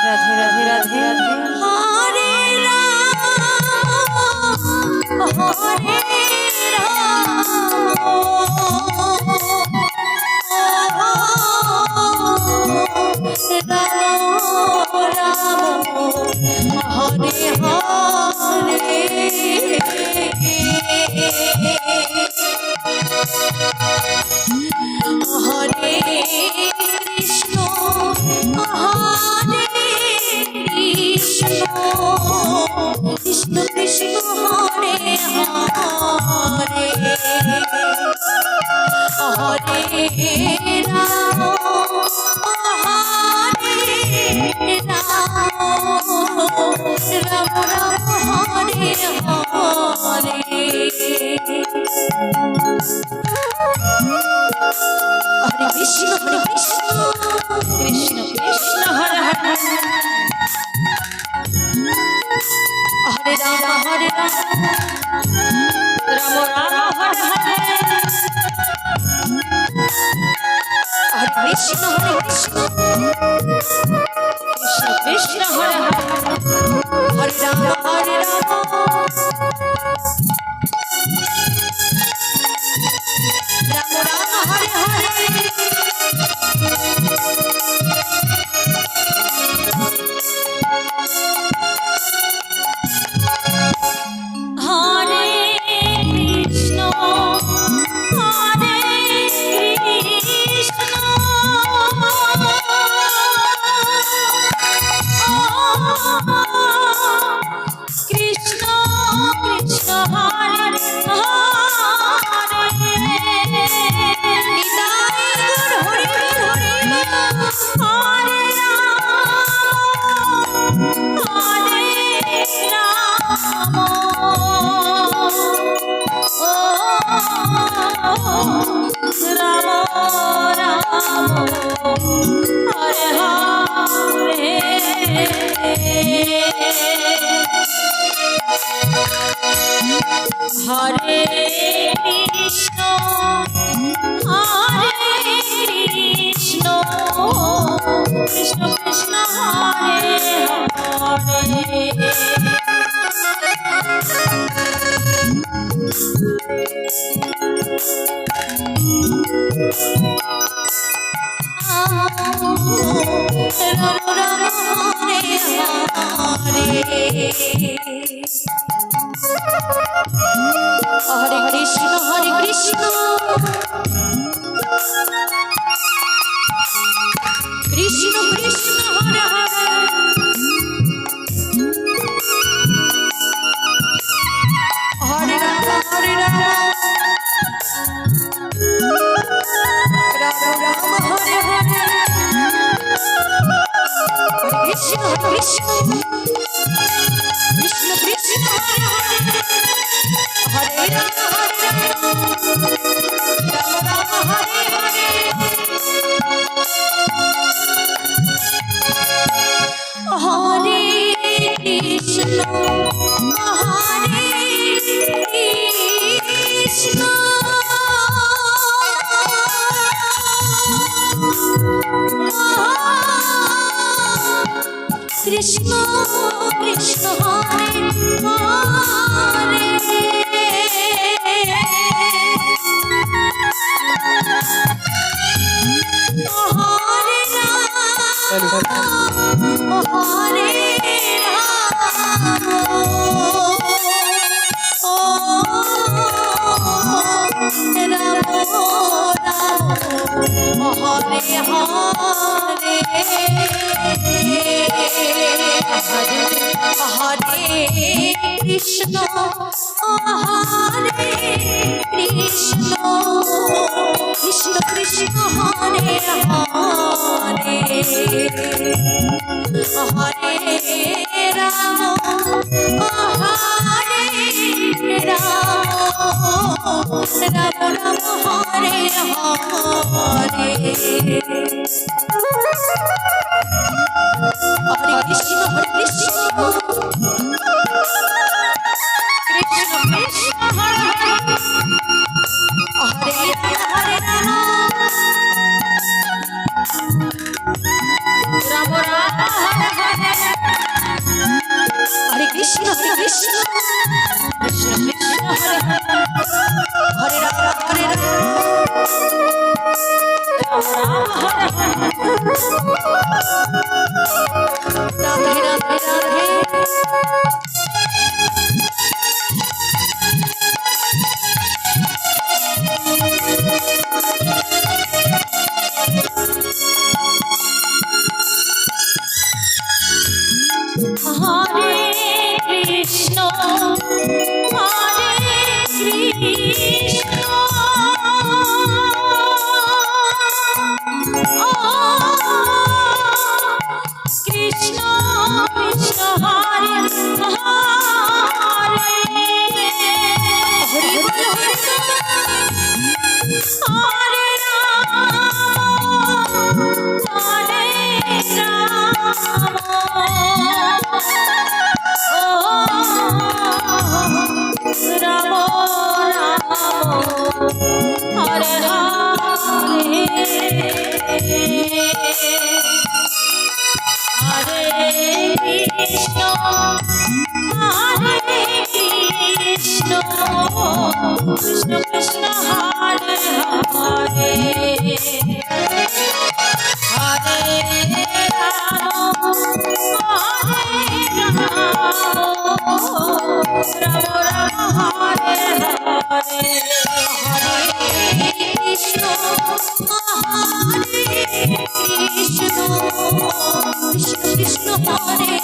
Radhe Radhe Radhe Radhe হরে Ram হরে Krishna Krishna Hare Hare Hare Ram Ram Ram Hare Hare Hare Krishna Krishna Krishna Hare Hare हरे Ram Ram Ram Hare Hare Hare Krishna Krishna Krishna Hare Hare Hare Ram Ram Hare Hare Hare Krishna Krishna Krishna Hare Hare Ram Ram Hare Hare Hare Krishna Krishna Krishna Hare Hare Hare Ram Ram Ram Hare Hare Krishna Krishna Krishna Krishna Hare Hare Ram Ram Hare Hare Hare Krishna Krishna Krishna Hare Hare Hare Krishna हरे Krishna Krishna Krishna Hare Hare Hare Ram Ram Ram Hare Hare Hare Krishna Krishna Krishna Hare Hare Ram Ram Ram Hare Hare হরে Krishna হরে Krishna Krishna Krishna Hare Hare Hari বল হরে Krishna Krishna Hare Hare Hare Ram হরে Ram Ram Hare Hare Hare Krishna হরে Krishna Krishna Krishna হরে